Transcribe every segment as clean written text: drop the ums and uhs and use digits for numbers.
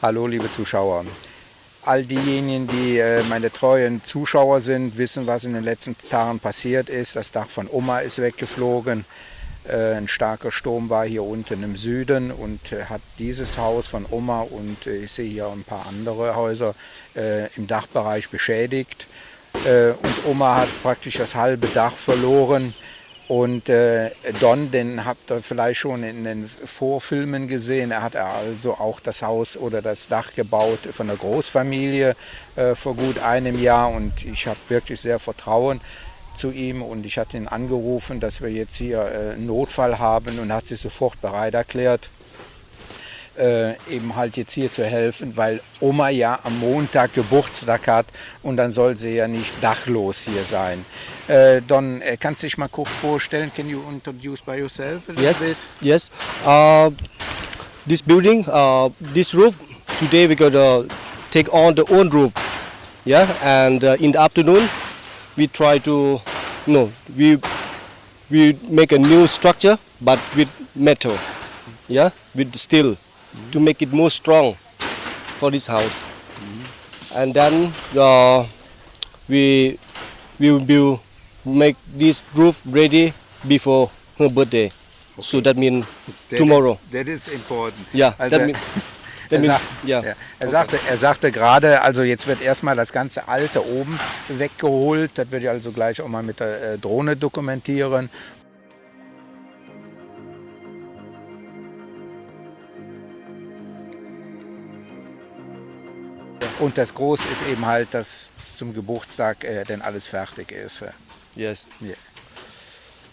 Hallo liebe Zuschauer. All diejenigen, die meine treuen Zuschauer sind, wissen, was in den letzten Tagen passiert ist. Das Dach von Oma ist weggeflogen. Ein starker Sturm war hier unten im Süden und hat dieses Haus von Oma und ich sehe hier ein paar andere Häuser im Dachbereich beschädigt. Und Oma hat praktisch das halbe Dach verloren. Und Don, den habt ihr vielleicht schon in den Vorfilmen gesehen, er hat also auch das Haus oder das Dach gebaut von der Großfamilie vor gut einem Jahr und ich habe wirklich sehr Vertrauen zu ihm und ich hatte ihn angerufen, dass wir jetzt hier einen Notfall haben und hat sich sofort bereit erklärt, eben halt jetzt hier zu helfen, weil Oma ja am Montag Geburtstag hat und dann soll sie ja nicht dachlos hier sein. Don, kannst du dich mal kurz vorstellen? Can you introduce by yourself a little bit? Yes. This building, this roof, today we're gonna take on the old roof. Yeah, and in the afternoon we try to, we make a new structure, but with metal. Yeah, with steel. To make it more strong for this house, and then we will make this roof ready before her birthday. Okay. So that means tomorrow. That is important. Yeah, also, Er sagte gerade, also jetzt wird erstmal das ganze Alte oben weggeholt. Das werde ich also gleich auch mal mit der Drohne dokumentieren. Und das Große ist eben halt, dass zum Geburtstag denn alles fertig ist. Yes. Yeah.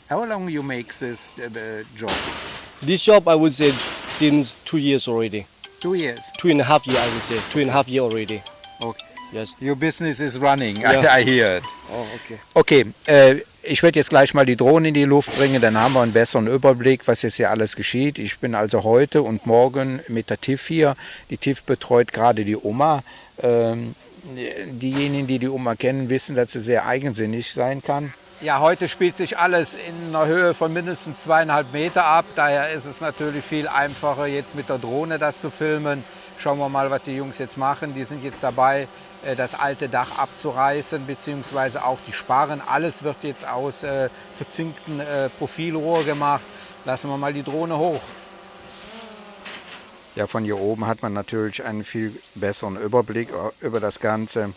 How long you make this job? This job I would say since 2 years already. 2 years? 2.5 years I would say. 2.5 years already. Okay. Yes. Your business is running, yeah. I hear it. Oh, okay. Okay, ich werde jetzt gleich mal die Drohne in die Luft bringen, dann haben wir einen besseren Überblick, was jetzt hier alles geschieht. Ich bin also heute und morgen mit der TIF hier. Die TIF betreut gerade die Oma. Diejenigen, die die Oma kennen, wissen, dass sie sehr eigensinnig sein kann. Ja, heute spielt sich alles in einer Höhe von mindestens 2,5 Meter ab. Daher ist es natürlich viel einfacher, jetzt mit der Drohne das zu filmen. Schauen wir mal, was die Jungs jetzt machen. Die sind jetzt dabei, das alte Dach abzureißen, beziehungsweise auch die Sparren. Alles wird jetzt aus verzinkten Profilrohr gemacht. Lassen wir mal die Drohne hoch. Ja, von hier oben hat man natürlich einen viel besseren Überblick über das Ganze.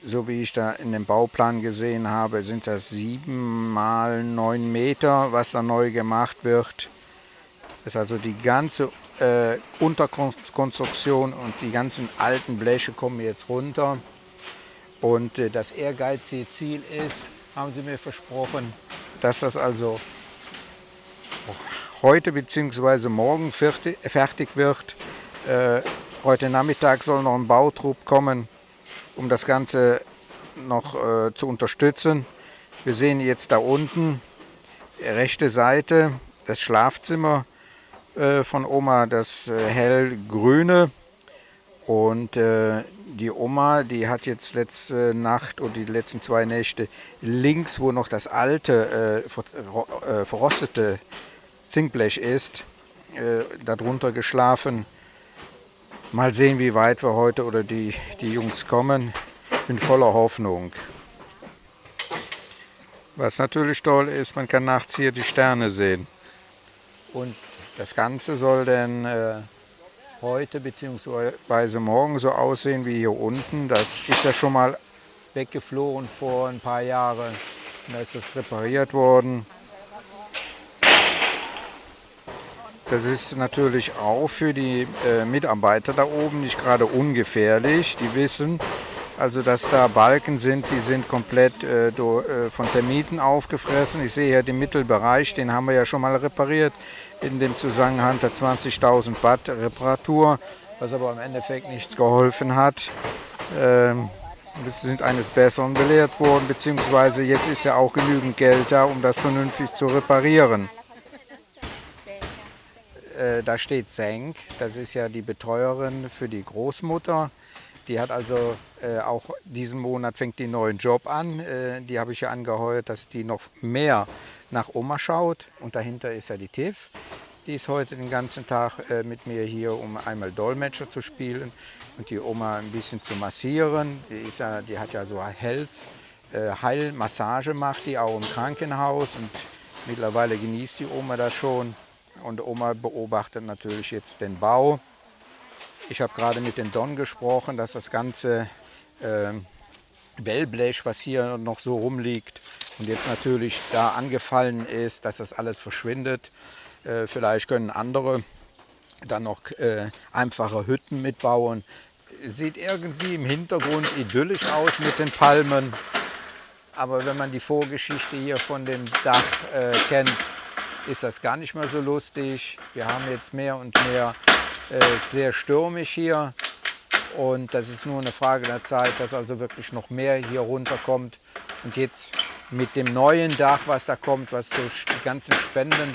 So wie ich da in dem Bauplan gesehen habe, sind das 7 mal 9 Meter, was da neu gemacht wird. Das ist also die ganze Unterkonstruktion und die ganzen alten Bleche kommen jetzt runter. Und das ehrgeizige Ziel ist, haben sie mir versprochen, dass das also heute bzw. morgen fertig wird. Heute Nachmittag soll noch ein Bautrupp kommen, um das Ganze noch zu unterstützen. Wir sehen jetzt da unten, rechte Seite, das Schlafzimmer von Oma, das hellgrüne. Und die Oma, die hat jetzt letzte Nacht oder die letzten 2 Nächte links, wo noch das alte, verrostete Zinkblech ist, darunter geschlafen. Mal sehen, wie weit wir heute oder die Jungs kommen. Ich bin voller Hoffnung. Was natürlich toll ist, man kann nachts hier die Sterne sehen. Und das Ganze soll dann heute bzw. morgen so aussehen wie hier unten. Das ist ja schon mal weggeflogen vor ein paar Jahren. Da ist das repariert worden. Das ist natürlich auch für die Mitarbeiter da oben nicht gerade ungefährlich. Die wissen also, dass da Balken sind, die sind komplett von Termiten aufgefressen. Ich sehe hier den Mittelbereich, den haben wir ja schon mal repariert. In dem Zusammenhang der 20.000 Watt Reparatur, was aber im Endeffekt nichts geholfen hat. Wir sind eines Besseren belehrt worden, beziehungsweise jetzt ist ja auch genügend Geld da, um das vernünftig zu reparieren. Da steht Senk, das ist ja die Betreuerin für die Großmutter. Die hat also auch diesen Monat fängt die einen neuen Job an. Die habe ich ja angeheuert, dass die noch mehr nach Oma schaut. Und dahinter ist ja die TIF. Die ist heute den ganzen Tag mit mir hier, um einmal Dolmetscher zu spielen und die Oma ein bisschen zu massieren. Die hat ja so Heilmassage macht die auch im Krankenhaus und mittlerweile genießt die Oma das schon. Und Oma beobachtet natürlich jetzt den Bau. Ich habe gerade mit dem Don gesprochen, dass das ganze Wellblech, was hier noch so rumliegt und jetzt natürlich da angefallen ist, dass das alles verschwindet. Vielleicht können andere dann noch einfache Hütten mitbauen. Sieht irgendwie im Hintergrund idyllisch aus mit den Palmen. Aber wenn man die Vorgeschichte hier von dem Dach kennt, ist das gar nicht mehr so lustig. Wir haben jetzt mehr und mehr sehr stürmisch hier. Und das ist nur eine Frage der Zeit, dass also wirklich noch mehr hier runterkommt. Und jetzt mit dem neuen Dach, was da kommt, was durch die ganzen Spenden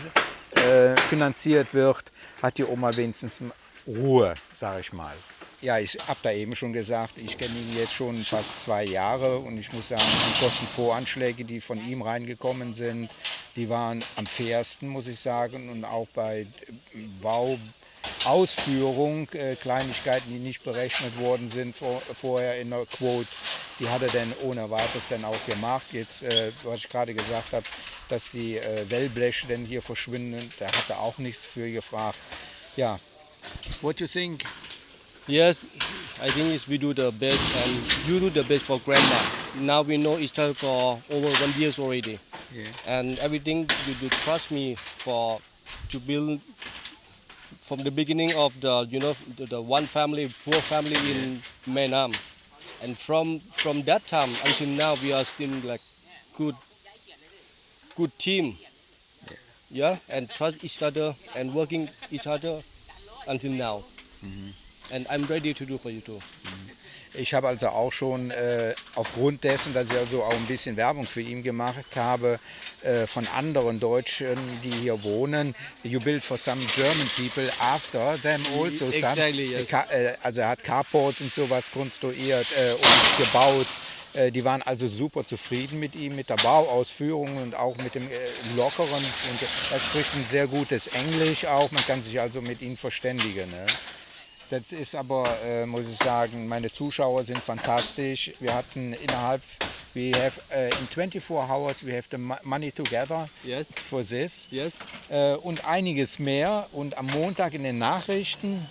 finanziert wird, hat die Oma wenigstens Ruhe, sage ich mal. Ja, ich habe da eben schon gesagt, ich kenne ihn jetzt schon fast 2 Jahre und ich muss sagen, die Kostenvoranschläge, die von ihm reingekommen sind, die waren am fairsten, muss ich sagen. Und auch bei Bauausführung, Kleinigkeiten, die nicht berechnet worden sind vorher in der Quote, die hat er dann ohne weiteres dann auch gemacht. Jetzt, was ich gerade gesagt habe, dass die Wellbleche denn hier verschwinden, da hat er auch nichts für gefragt. Ja, what do you think? Yes, I think we do the best, and you do the best for grandma. Now we know each other for over 1 year already, Yeah. and everything you do trust me to build from the beginning of the one family, poor family in Menam, and from that time until now we are still like good team, yeah, and trust each other and working each other until now. And I'm ready to do for you too. Ich habe also auch schon aufgrund dessen, dass ich also auch ein bisschen Werbung für ihn gemacht habe, von anderen Deutschen, die hier wohnen, you build for some German people after them also. Exactly, yes. Also er hat Carports und sowas konstruiert und gebaut. Die waren also super zufrieden mit ihm, mit der Bauausführung und auch mit dem Lockeren. Und er spricht ein sehr gutes Englisch auch, man kann sich also mit ihm verständigen. Ne? Das ist aber, muss ich sagen, meine Zuschauer sind fantastisch. Wir hatten we have in 24 hours we have the money together for this. Yes. Und einiges mehr. Und am Montag in den Nachrichten,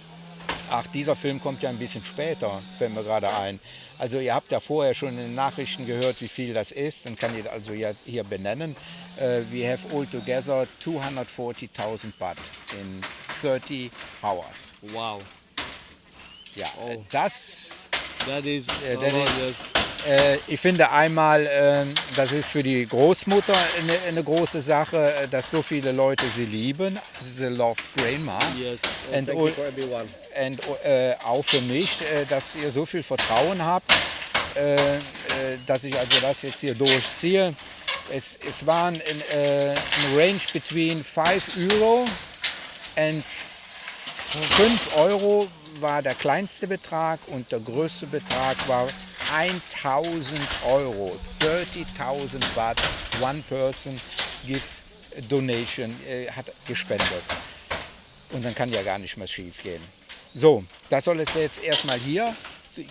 dieser Film kommt ja ein bisschen später, fällt mir gerade ein. Also ihr habt ja vorher schon in den Nachrichten gehört, wie viel das ist. Dann kann ich also hier benennen. We have altogether 240.000 baht in 30 hours. Wow. Ja, Oh. das That is. is- ich finde einmal, das ist für die Großmutter eine große Sache, dass so viele Leute sie lieben. Sie love Grandma. Yes. And Thank all- you for everyone. Und auch für mich, dass ihr so viel Vertrauen habt, dass ich also das jetzt hier durchziehe. Es waren ein Range between 5 Euro und 5 Euro war der kleinste Betrag und der größte Betrag war 1.000 Euro. 30.000 Baht, one person give a donation, hat gespendet. Und dann kann ja gar nicht mehr schief gehen. So, das soll es jetzt erstmal hier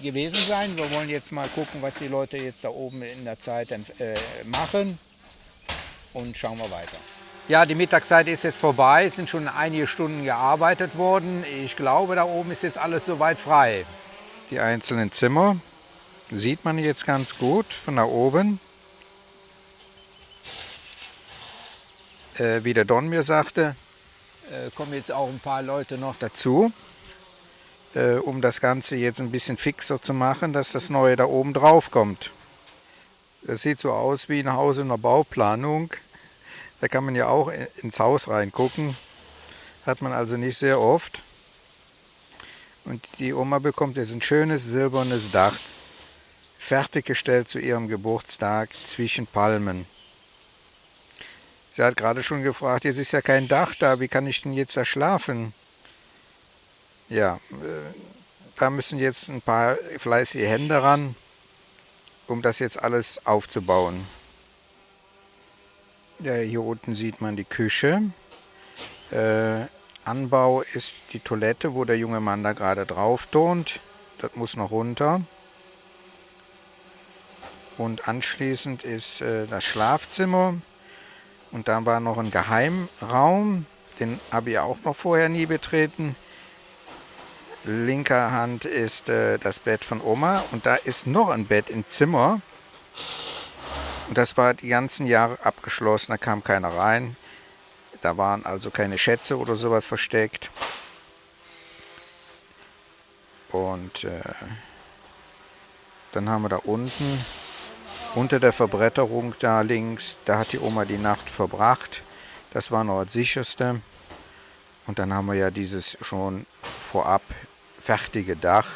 gewesen sein. Wir wollen jetzt mal gucken, was die Leute jetzt da oben in der Zeit dann, machen. Und schauen wir weiter. Ja, die Mittagszeit ist jetzt vorbei. Es sind schon einige Stunden gearbeitet worden. Ich glaube, da oben ist jetzt alles soweit frei. Die einzelnen Zimmer sieht man jetzt ganz gut von da oben. Wie der Don mir sagte, kommen jetzt auch ein paar Leute noch dazu, um das Ganze jetzt ein bisschen fixer zu machen, dass das Neue da oben drauf kommt. Das sieht so aus wie ein Haus in der Bauplanung. Da kann man ja auch ins Haus reingucken. Hat man also nicht sehr oft. Und die Oma bekommt jetzt ein schönes silbernes Dach, fertiggestellt zu ihrem Geburtstag zwischen Palmen. Sie hat gerade schon gefragt, jetzt ist ja kein Dach da, wie kann ich denn jetzt da schlafen? Ja, da müssen jetzt ein paar fleißige Hände ran, um das jetzt alles aufzubauen. Ja, hier unten sieht man die Küche. Anbau ist die Toilette, wo der junge Mann da gerade drauf turnt. Das muss noch runter. Und anschließend ist das Schlafzimmer. Und da war noch ein Geheimraum. Den habe ich auch noch vorher nie betreten. Linker Hand ist das Bett von Oma. Und da ist noch ein Bett im Zimmer. Und das war die ganzen Jahre abgeschlossen. Da kam keiner rein. Da waren also keine Schätze oder sowas versteckt. Und dann haben wir da unten, unter der Verbretterung da links, da hat die Oma die Nacht verbracht. Das war noch das sicherste. Und dann haben wir ja dieses schon vorab fertige Dach,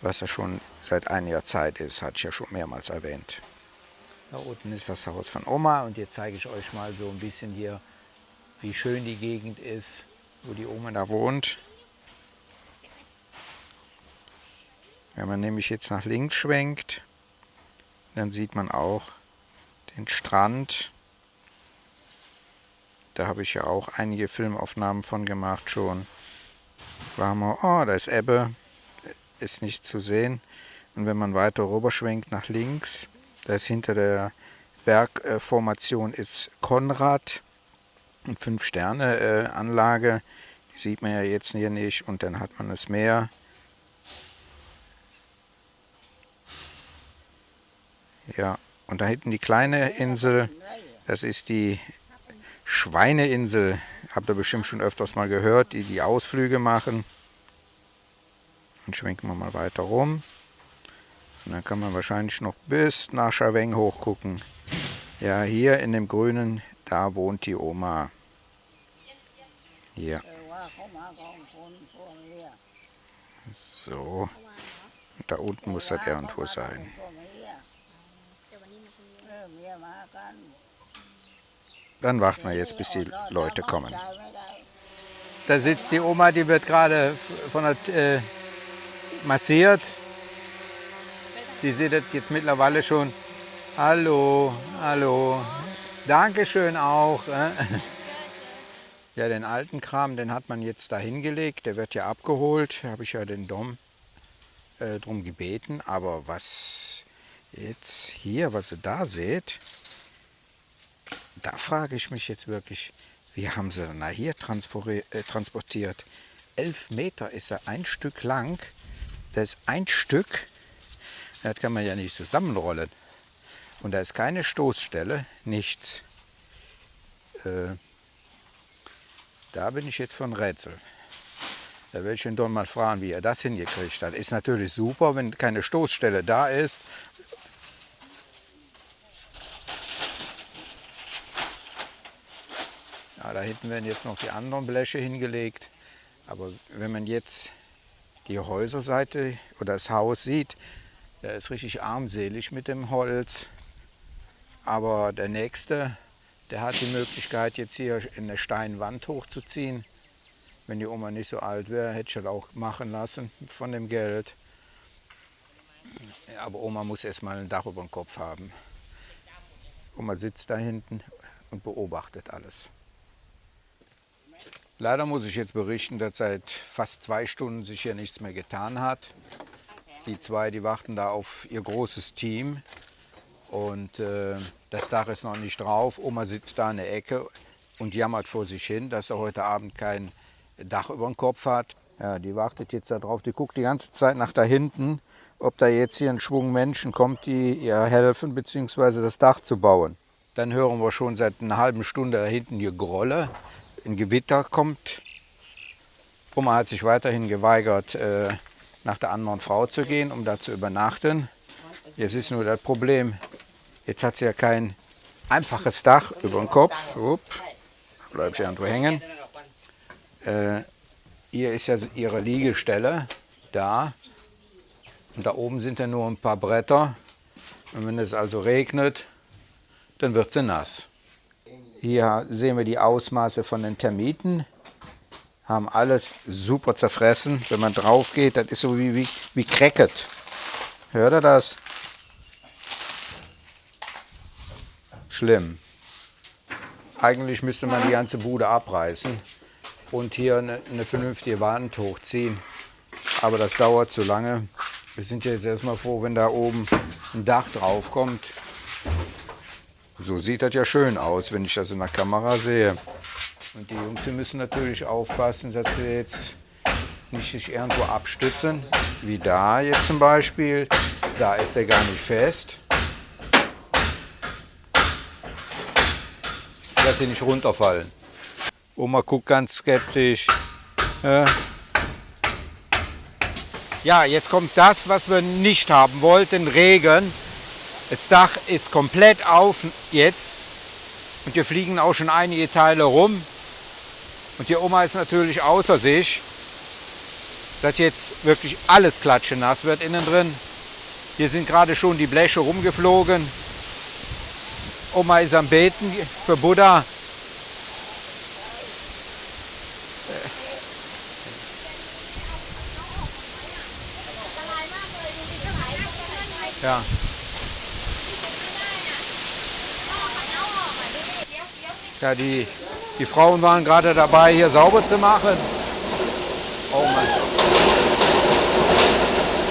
was ja schon seit einiger Zeit ist, hatte ich ja schon mehrmals erwähnt. Da unten ist das Haus von Oma und jetzt zeige ich euch mal so ein bisschen hier, wie schön die Gegend ist, wo die Oma da wohnt. Wenn man nämlich jetzt nach links schwenkt, dann sieht man auch den Strand. Da habe ich ja auch einige Filmaufnahmen von gemacht schon. Oh, da ist Ebbe, ist nicht zu sehen. Und wenn man weiter rüber schwenkt nach links, da ist hinter der Bergformation ist Konrad, eine 5-Sterne-Anlage. Die sieht man ja jetzt hier nicht. Und dann hat man das Meer. Ja, und da hinten die kleine Insel, das ist die Schweineinsel. Habt ihr bestimmt schon öfters mal gehört, die Ausflüge machen. Dann schwenken wir mal weiter rum. Und dann kann man wahrscheinlich noch bis nach Scharweng hochgucken. Ja, hier in dem Grünen, da wohnt die Oma. Hier. So. Und da unten muss das irgendwo sein. Dann warten wir jetzt, bis die Leute kommen. Da sitzt die Oma, die wird gerade massiert. Die sieht das jetzt mittlerweile schon. Hallo, hallo. Dankeschön auch. Ja, den alten Kram, den hat man jetzt da hingelegt. Der wird ja abgeholt. Da habe ich ja den Dom drum gebeten. Aber was jetzt hier, was ihr da seht, da frage ich mich jetzt wirklich, wie haben sie denn da hier transportiert? 11 Meter ist er ein Stück lang. Das ist ein Stück, das kann man ja nicht zusammenrollen. Und da ist keine Stoßstelle, nichts. Da bin ich jetzt von Rätsel. Da will ich den Don mal fragen, wie er das hingekriegt hat. Ist natürlich super, wenn keine Stoßstelle da ist. Ja, da hinten werden jetzt noch die anderen Bleche hingelegt. Aber wenn man jetzt die Häuserseite oder das Haus sieht, der ist richtig armselig mit dem Holz. Aber der nächste, der hat die Möglichkeit, jetzt hier in der Steinwand hochzuziehen. Wenn die Oma nicht so alt wäre, hätte ich das auch machen lassen von dem Geld. Ja, aber Oma muss erst mal ein Dach über dem Kopf haben. Oma sitzt da hinten und beobachtet alles. Leider muss ich jetzt berichten, dass seit fast 2 Stunden sich hier nichts mehr getan hat. Die zwei, die warten da auf ihr großes Team. Und das Dach ist noch nicht drauf. Oma sitzt da in der Ecke und jammert vor sich hin, dass er heute Abend kein Dach über dem Kopf hat. Ja, die wartet jetzt da drauf. Die guckt die ganze Zeit nach da hinten, ob da jetzt hier ein Schwung Menschen kommt, die ihr helfen, bzw. das Dach zu bauen. Dann hören wir schon seit einer halben Stunde da hinten hier Grolle. Ein Gewitter kommt. Oma hat sich weiterhin geweigert, nach der anderen Frau zu gehen, um da zu übernachten. Jetzt ist nur das Problem, jetzt hat sie ja kein einfaches Dach über dem Kopf. Da bleibe ich irgendwo hängen. Hier ist ja ihre Liegestelle, da. Und da oben sind ja nur ein paar Bretter. Und wenn es also regnet, dann wird sie nass. Hier sehen wir die Ausmaße von den Termiten. Haben alles super zerfressen. Wenn man drauf geht, das ist so wie Cracket. Hört ihr das? Schlimm. Eigentlich müsste man die ganze Bude abreißen. und hier eine vernünftige Wand hochziehen. Aber das dauert zu lange. Wir sind jetzt erstmal froh, wenn da oben ein Dach drauf kommt. So sieht das ja schön aus, wenn ich das in der Kamera sehe. Und die Jungs, die müssen natürlich aufpassen, dass sie jetzt nicht sich irgendwo abstützen. Wie da jetzt zum Beispiel. Da ist er gar nicht fest. Dass sie nicht runterfallen. Oma guckt ganz skeptisch. Ja, jetzt kommt das, was wir nicht haben wollten, Regen. Das Dach ist komplett auf jetzt. Und hier fliegen auch schon einige Teile rum. Und die Oma ist natürlich außer sich, dass jetzt wirklich alles klatschenass wird innen drin. Hier sind gerade schon die Bleche rumgeflogen. Oma ist am Beten für Buddha. Ja. Ja, die Frauen waren gerade dabei, hier sauber zu machen. Oh Mann.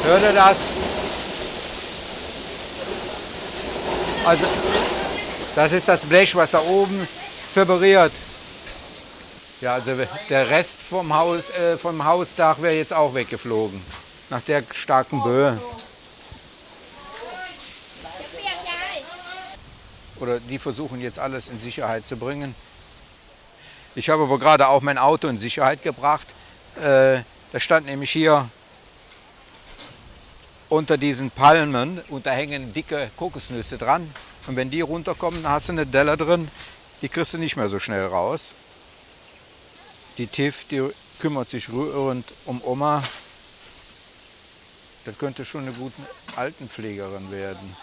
Hört ihr das? Also, das ist das Blech, was da oben vibriert. Ja, also der Rest vom Hausdach wäre jetzt auch weggeflogen. Nach der starken Böe. Oder die versuchen jetzt alles in Sicherheit zu bringen. Ich habe aber gerade auch mein Auto in Sicherheit gebracht. Da stand nämlich hier unter diesen Palmen und da hängen dicke Kokosnüsse dran. Und wenn die runterkommen, dann hast du eine Delle drin, die kriegst du nicht mehr so schnell raus. Die Tiff, die kümmert sich rührend um Oma. Das könnte schon eine gute Altenpflegerin werden.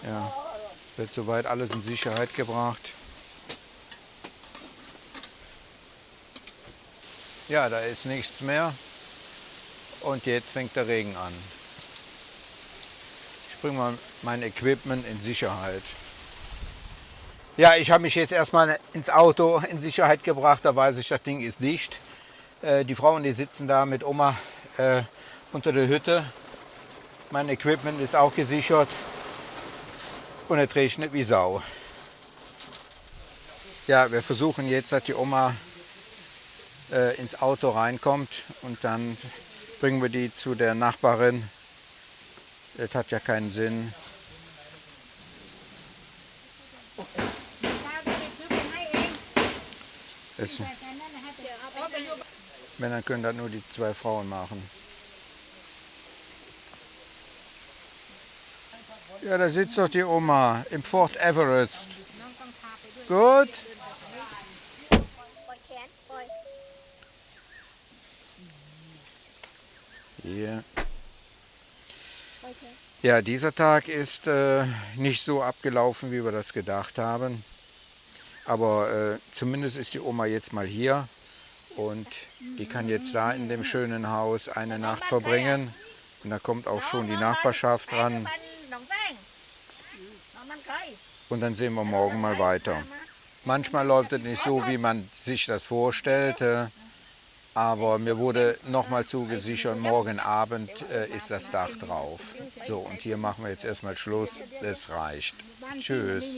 Ja, wird soweit alles in Sicherheit gebracht. Ja, da ist nichts mehr. Und jetzt fängt der Regen an. Ich bringe mal mein Equipment in Sicherheit. Ja, ich habe mich jetzt erstmal ins Auto in Sicherheit gebracht. Da weiß ich, das Ding ist dicht. Die Frauen, die sitzen da mit Oma unter der Hütte. Mein Equipment ist auch gesichert. Und es regnet wie Sau. Ja, wir versuchen jetzt, dass die Oma ins Auto reinkommt und dann bringen wir die zu der Nachbarin. Das hat ja keinen Sinn. Wenn, dann können das nur die 2 Frauen machen. Ja, da sitzt doch die Oma im Fort Everest. Gut. Hier. Ja, dieser Tag ist nicht so abgelaufen, wie wir das gedacht haben. Aber zumindest ist die Oma jetzt mal hier und die kann jetzt da in dem schönen Haus eine Nacht verbringen. Und da kommt auch schon die Nachbarschaft ran. Und dann sehen wir morgen mal weiter. Manchmal läuft es nicht so, wie man sich das vorstellte. Aber mir wurde nochmal zugesichert, morgen Abend ist das Dach drauf. So, und hier machen wir jetzt erstmal Schluss. Es reicht. Tschüss.